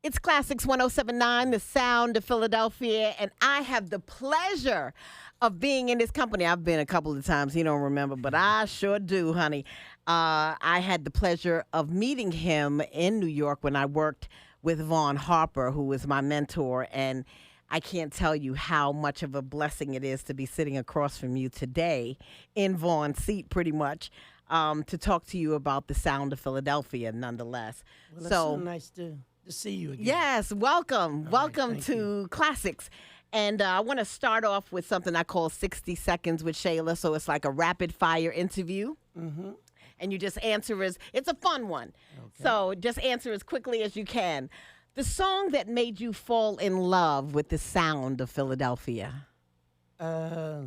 It's Classix 1079, the sound of Philadelphia, and I have the pleasure of being in this company. I've been a couple of times, he don't remember, but I sure do, honey. I had the pleasure of meeting him in New York when I worked with Vaughn Harper, who was my mentor, and I can't tell you how much of a blessing it is to be sitting across from you today in Vaughn's seat, pretty much, to talk to you about the sound of Philadelphia, nonetheless. Well, that's so nice to see you again. Yes, welcome. All welcome right, to Classix. And I want to start off with something I call 60 Seconds with Shayla. So it's like a rapid fire interview. Mm-hmm. And you just answer it's a fun one. Okay. So just answer as quickly as you can. The song that made you fall in love with the sound of Philadelphia. La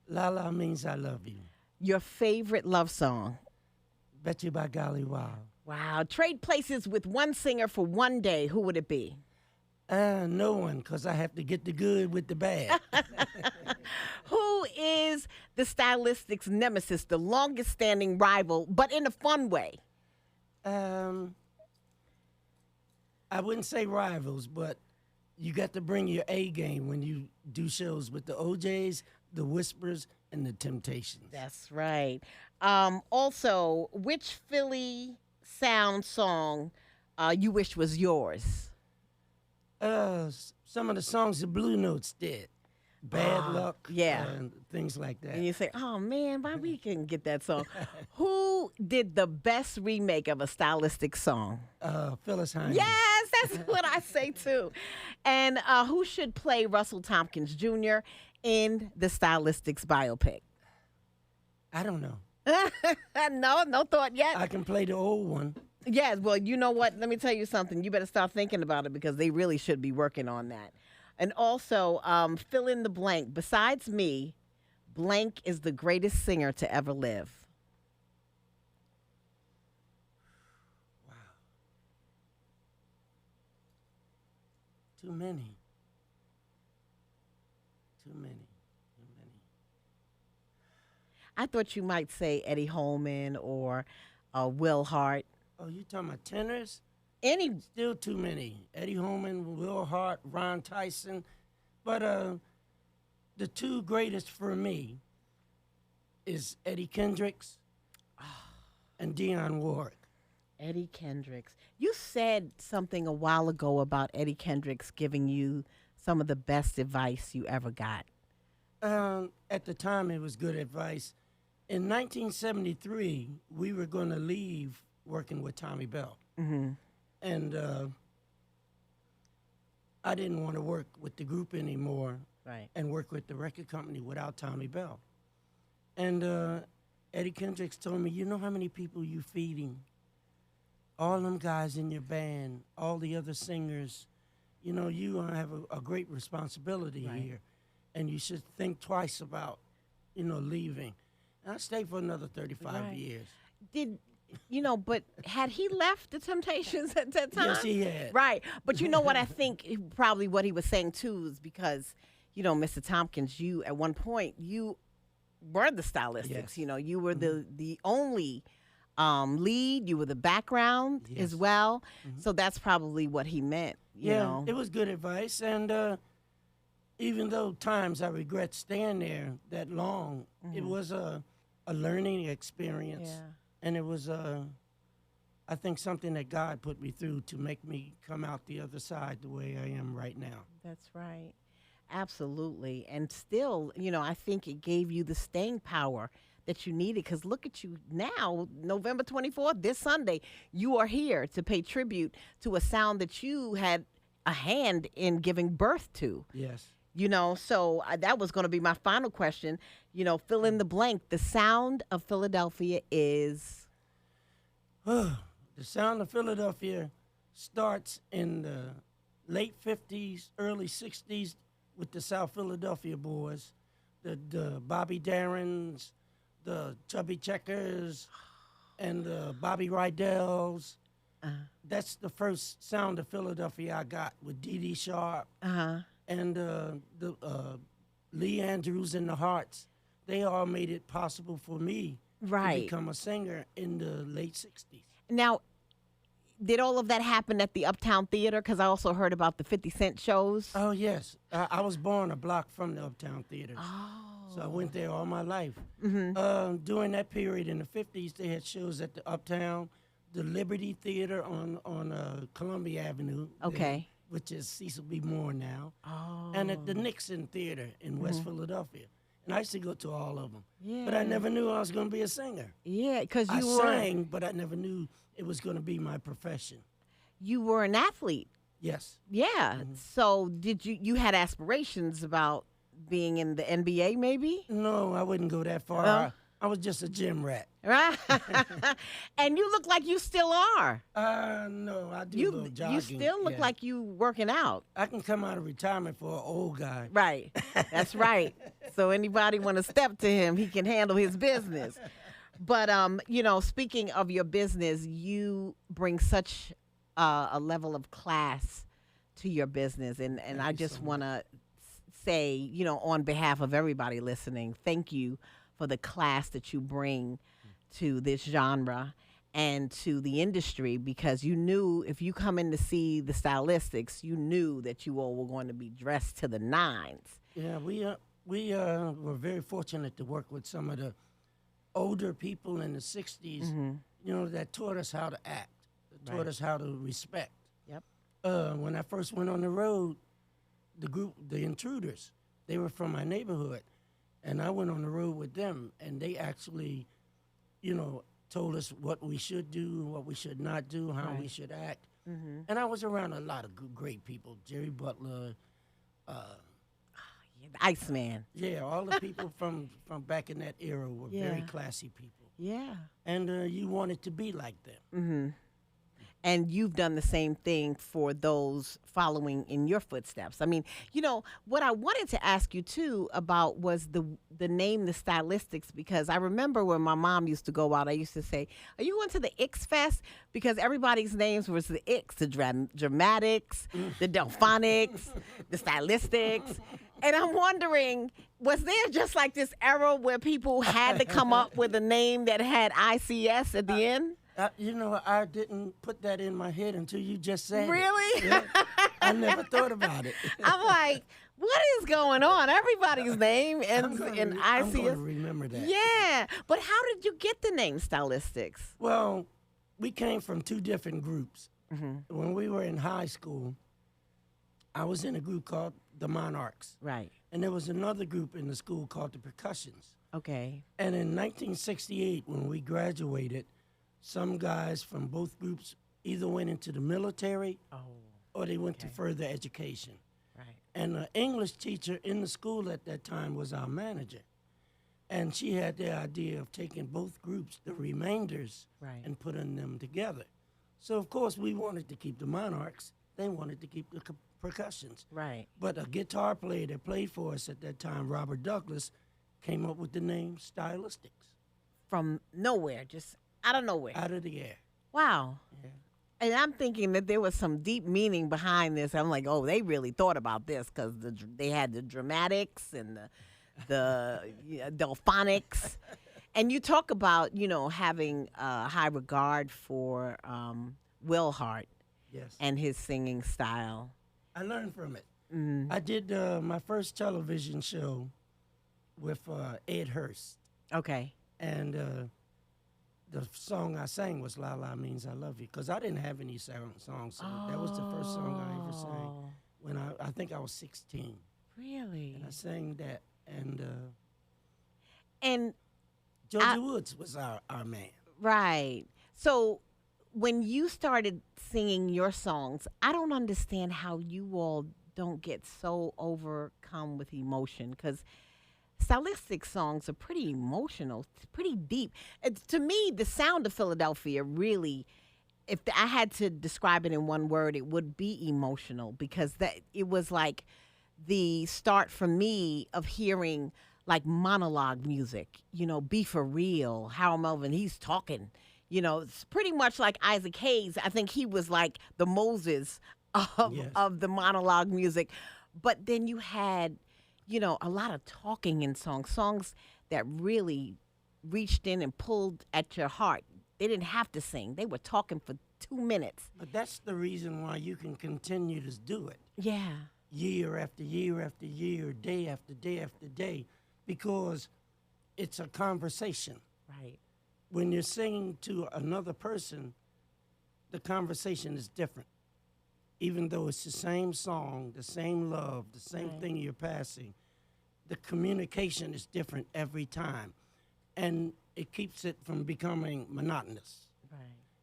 La means I love you. Your favorite love song. Bet you by golly, wow. Wow. Trade places with one singer for one day. Who would it be? No one, because I have to get the good with the bad. Who is the Stylistics nemesis, the longest standing rival, but in a fun way? I wouldn't say rivals, but you got to bring your A game when you do shows with the OJs, the Whispers, and the Temptations. That's right. Also, which Philly sound song you wish was yours? Some of the songs the Blue Notes did. Bad Luck, yeah. And things like that. And you say, oh, man, why we couldn't get that song? Who did the best remake of a stylistic song? Phyllis Hyman. Yes, that's what I say, too. And who should play Russell Thompkins Jr. in the Stylistics biopic? I don't know. No thought yet. I can play the old one. Yes, well, you know what? Let me tell you something. You better start thinking about it because they really should be working on that. And also, fill in the blank. Besides me, blank is the greatest singer to ever live. Wow. Too many. Too many. Too many. I thought you might say Eddie Holman or Will Hart. Oh, you talking about tenors? Any Still too many. Eddie Holman, Will Hart, Ron Tyson. But the two greatest for me is Eddie Kendricks and Dionne Warwick. Eddie Kendricks. You said something a while ago about Eddie Kendricks giving you some of the best advice you ever got. At the time, it was good advice. In 1973, we were going to leave working with Tommy Bell. Mm-hmm. And I didn't want to work with the group anymore, Right. and work with the record company without Tommy Bell. And Eddie Kendricks told me, you know how many people you feeding? All them guys in your band, all the other singers, you know, you have a great responsibility Right. here, and you should think twice about, leaving. And I stayed for another 35 Right. years. But had he left the Temptations at that time? Yes, he had. Right. But you know what I think probably what he was saying too is because, Mr. Tompkins, you at one point you were the Stylistics. Yes. You were the only lead, you were the background as Yes. well. So that's probably what he meant, you know. It was good advice, and even though times I regret staying there that long, it was a learning experience. Yeah. And it was, I think, something that God put me through to make me come out the other side the way I am right now. That's right. Absolutely. And still, I think it gave you the staying power that you needed because look at you now, November 24th, this Sunday, you are here to pay tribute to a sound that you had a hand in giving birth to. Yes. So that was going to be my final question. Fill in the blank. The sound of Philadelphia is. The sound of Philadelphia starts in the late 50s, early 60s with the South Philadelphia boys, the Bobby Darrens, the Chubby Checkers, and the Bobby Rydells. That's the first sound of Philadelphia I got with Dee Dee Sharp and the Lee Andrews and the Hearts. They all made it possible for me to Right. become a singer in the late 60s. Now, did all of that happen at the Uptown Theater? Because I also heard about the 50 Cent shows. Oh, yes. I was born a block from the Uptown Theater. Oh. So I went there all my life. During that period in the 50s, they had shows at the Uptown, the Liberty Theater on Columbia Avenue. Okay. Which is Cecil B. Moore now. Oh. And at the Nixon Theater in West Philadelphia. And I used to go to all of them. Yeah. But I never knew I was going to be a singer. Yeah, because I sang, but I never knew it was going to be my profession. You were an athlete. Yes. Yeah. So did you had aspirations about being in the NBA maybe? No, I wouldn't go that far. I was just a gym rat. Right. And you look like you still are. No, I do a little jogging. You still look like you working out. I can come out of retirement for an old guy. Right. That's right. So anybody want to step to him, he can handle his business. But speaking of your business, you bring such a level of class to your business, and I just want to say, on behalf of everybody listening, thank you for the class that you bring to this genre and to the industry, because you knew if you come in to see the Stylistics, you knew that you all were going to be dressed to the nines. Yeah, we were very fortunate to work with some of the older people in the 60s, that taught us how to act, that taught us how to respect. Yep. When I first went on the road, the Intruders, they were from my neighborhood. And I went on the road with them, and they actually, told us what we should do, what we should not do, how we should act. And I was around a lot of great people, Jerry Butler. The Iceman. Yeah, all the people from back in that era were very classy people. Yeah. And you wanted to be like them. And you've done the same thing for those following in your footsteps. I mean, what I wanted to ask you, too, about was the name, the Stylistics, because I remember when my mom used to go out, I used to say, are you going to the Ix Fest? Because everybody's names was the Ix, the Dramatics, the Delphonics, the Stylistics. And I'm wondering, was there just like this era where people had to come up with a name that had ICS at the end? I didn't put that in my head until you just said it. Really? Yeah, I never thought about it. I'm like, what is going on? Everybody's name ends in ICS. I'm going to remember that. Yeah. But how did you get the name Stylistics? Well, we came from two different groups. When we were in high school, I was in a group called the Monarchs. Right. And there was another group in the school called the Percussions. Okay. And in 1968, when we graduated, some guys from both groups either went into the military or they went to further education. Right. And the English teacher in the school at that time was our manager. And she had the idea of taking both groups, the remainders, and putting them together. So, of course, we wanted to keep the Monarchs. They wanted to keep the Percussions. Right. But a guitar player that played for us at that time, Robert Douglas, came up with the name Stylistics. From nowhere, just out of nowhere. Out of the air. Wow. Yeah. And I'm thinking that there was some deep meaning behind this. I'm like, oh, they really thought about this because they had the Dramatics and the Delphonics. And you talk about, having high regard for Will Hart and his singing style. I learned from it. I did my first television show with Ed Hurst. Okay. And the song I sang was La La Means I Love You, because I didn't have any songs. So that was the first song I ever sang when I think I was 16. Really? And I sang that. And Georgia Woods was our man. Right. So when you started singing your songs, I don't understand how you all don't get so overcome with emotion, because Stylistic songs are pretty emotional, pretty deep. To me, the sound of Philadelphia really, if I had to describe it in one word, it would be emotional, because it was like the start for me of hearing like monologue music, Be For Real, Harold Melvin, he's talking, it's pretty much like Isaac Hayes. I think he was like the Moses of the monologue music. But then you had, a lot of talking in songs that really reached in and pulled at your heart. They didn't have to sing. They were talking for 2 minutes. But that's the reason why you can continue to do it Yeah. year after year after year, day after day after day, because it's a conversation. Right. When you're singing to another person, the conversation is different. Even though it's the same song, the same love, the same thing you're passing, the communication is different every time. And it keeps it from becoming monotonous. Right.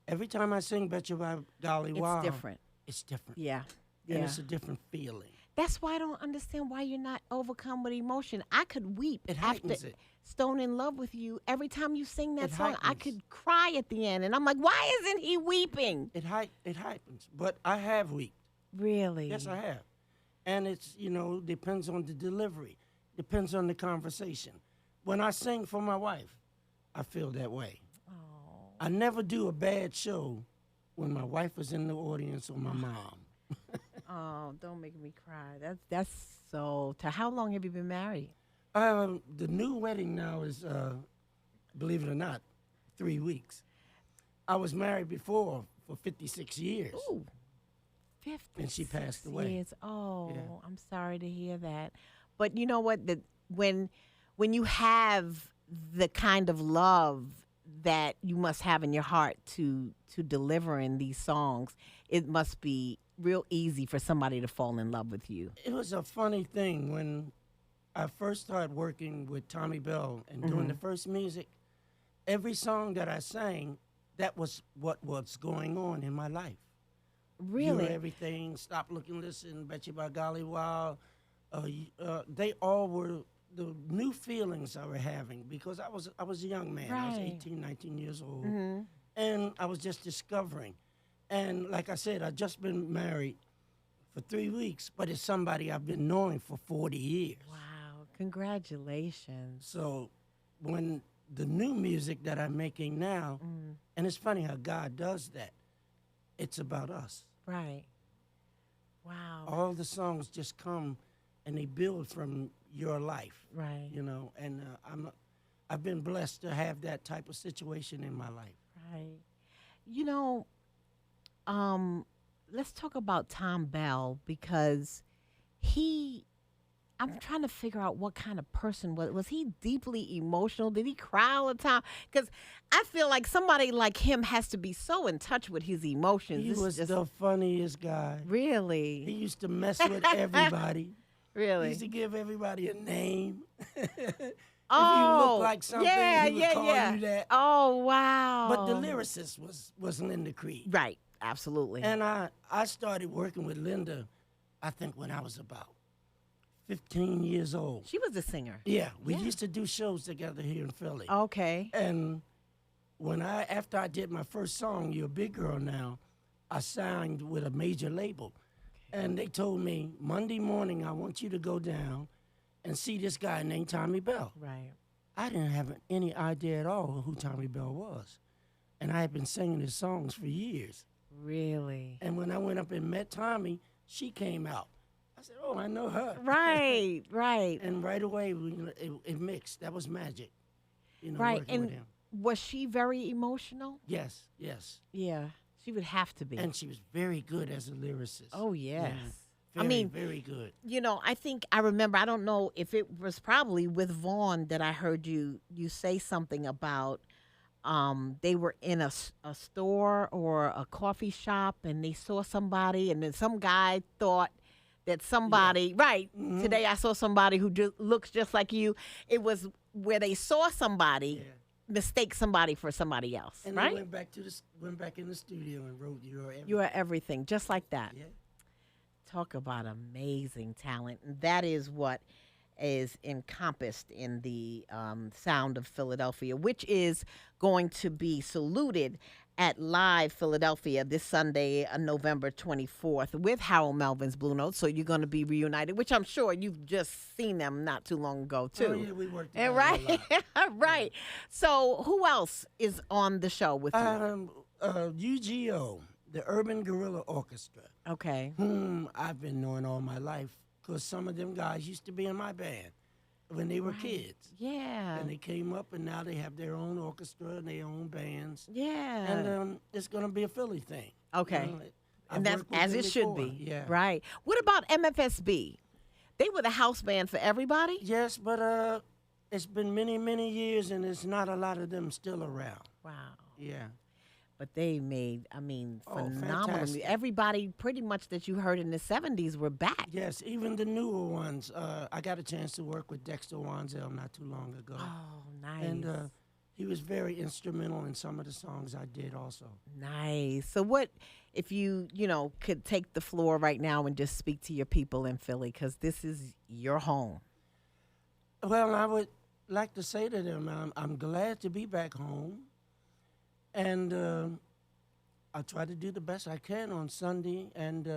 Every time I sing Bet You by Golly Wow, It's different. it's different. Yeah. And Yeah. it's a different feeling. That's why I don't understand why you're not overcome with emotion. I could weep It after heightens it. Stone in Love with You. Every time you sing that It song, I heightens. could cry at the end. And I'm like, why isn't he weeping? It happens. But I have weeped. Really? Yes, I have. And it's, depends on the delivery, depends on the conversation. When I sing for my wife, I feel that way. Oh. I never do a bad show when my wife is in the audience or my mom. Oh, don't make me cry. That's so. How long have you been married? The new wedding now is, believe it or not, 3 weeks. I was married before for 56 years. Ooh, 50. And she passed away. Years. Oh, Yeah. I'm sorry to hear that. But you know what? When you have the kind of love that you must have in your heart to deliver in these songs, it must be real easy for somebody to fall in love with you. It was a funny thing when I first started working with Tommy Bell and doing the first music. Every song that I sang, that was what was going on in my life. Really? You're Everything, Stop Looking, Listen, Bet You by Golly Wow. They all were the new feelings I were having because I was a young man. I was Right. 18, 19 years old. And I was just discovering. And like I said, I'd just been married for 3 weeks, but it's somebody I've been knowing for 40 years. Wow. Congratulations. So when the new music that I'm making now, and it's funny how God does that, it's about us. Right. Wow. All the songs just come and they build from your life, Right. and I've been blessed to have that type of situation in my life. Right. Let's talk about Tom Bell because I'm trying to figure out what kind of person was he deeply emotional? Did he cry all the time? Because I feel like somebody like him has to be so in touch with his emotions. He This is was just, the funniest guy. He really, used to mess with everybody. He really. used to give everybody a name. If Oh, you look like something, he would call you that. Oh, wow. But the lyricist was Linda Creed. Right, absolutely. And I started working with Linda, I think when I was about 15 years old. She was a singer. Yeah, we used to do shows together here in Philly. Okay. And after I did my first song, You're a Big Girl Now, I signed with a major label. And they told me, Monday morning, I want you to go down and see this guy named Tommy Bell. Right. I didn't have any idea at all who Tommy Bell was. And I had been singing his songs for years. Really? And when I went up and met Tommy, she came out. I said, oh, I know her. Right, right. And right away, it mixed. That was magic, Right. working with And him. was she very emotional? Yes, yes. Yeah. She would have to be. And she was very good as a lyricist. Oh, yes. Very, I mean, very good. I remember, I don't know if it was probably with Vaughn that I heard you say something about they were in a store or a coffee shop and they saw somebody and then some guy thought that somebody, right, today I saw somebody who looks just like you. It was where they saw somebody, mistake somebody for somebody else, And right? they went back in the studio and wrote You're Everything. You are everything, just like that. Yeah. Talk about amazing talent. And that is what is encompassed in the Sound of Philadelphia, which is going to be saluted at Live Philadelphia this Sunday, November 24th, with Harold Melvin's Blue Notes. So you're going to be reunited, which I'm sure you've just seen them not too long ago, too. Oh, yeah, we worked And together right, a lot. right. So who else is on the show with you? UGO, the Urban Guerrilla Orchestra, Okay. whom I've been knowing all my life, because some of them guys used to be in my band. when they were kids. Yeah. And they came up, and now they have their own orchestra and their own bands. Yeah. And it's going to be a Philly thing. Okay. You know, And that's worked with as them it should before. be. Yeah. Right. What about MFSB? They were the house band for everybody? Yes, but it's been many, many years, and there's not a lot of them still around. Wow. Yeah. But they made, phenomenal. fantastic. Everybody pretty much that you heard in the 70s were back. Yes, even the newer ones. I got a chance to work with Dexter Wanzel not too long ago. Oh, nice. And he was very instrumental in some of the songs I did also. Nice. So what, if you, could take the floor right now and just speak to your people in Philly, because this is your home. Well, I would like to say to them, I'm glad to be back home. And I try to do the best I can on Sunday, and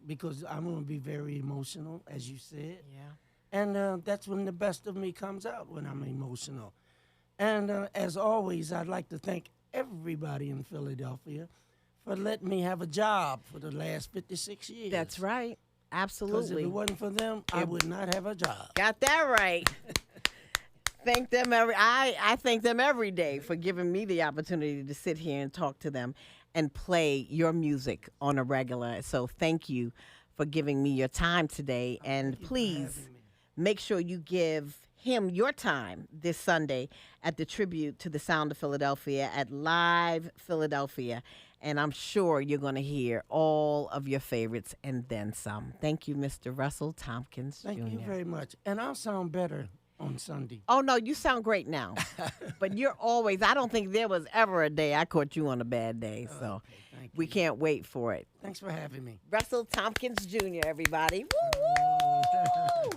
because I'm going to be very emotional, as you said. Yeah. And that's when the best of me comes out, when I'm emotional. And as always, I'd like to thank everybody in Philadelphia for letting me have a job for the last 56 years. That's right. Because Absolutely. if it wasn't for them, I would not have a job. Got that right. Thank them I thank them every day for giving me the opportunity to sit here and talk to them and play your music on a regular. So thank you for giving me your time today. And please make sure you give him your time this Sunday at the tribute to the Sound of Philadelphia at Live Philadelphia. And I'm sure you're going to hear all of your favorites and then some. Thank you, Mr. Russell Thompkins Jr. Thank you very much. And I'll sound better on Sunday. Oh, no, you sound great now. But you're always, I don't think there was ever a day I caught you on a bad day. So Okay, thank we you. can't wait for it. Thanks for having me. Russell Thompkins Jr., everybody. Woo!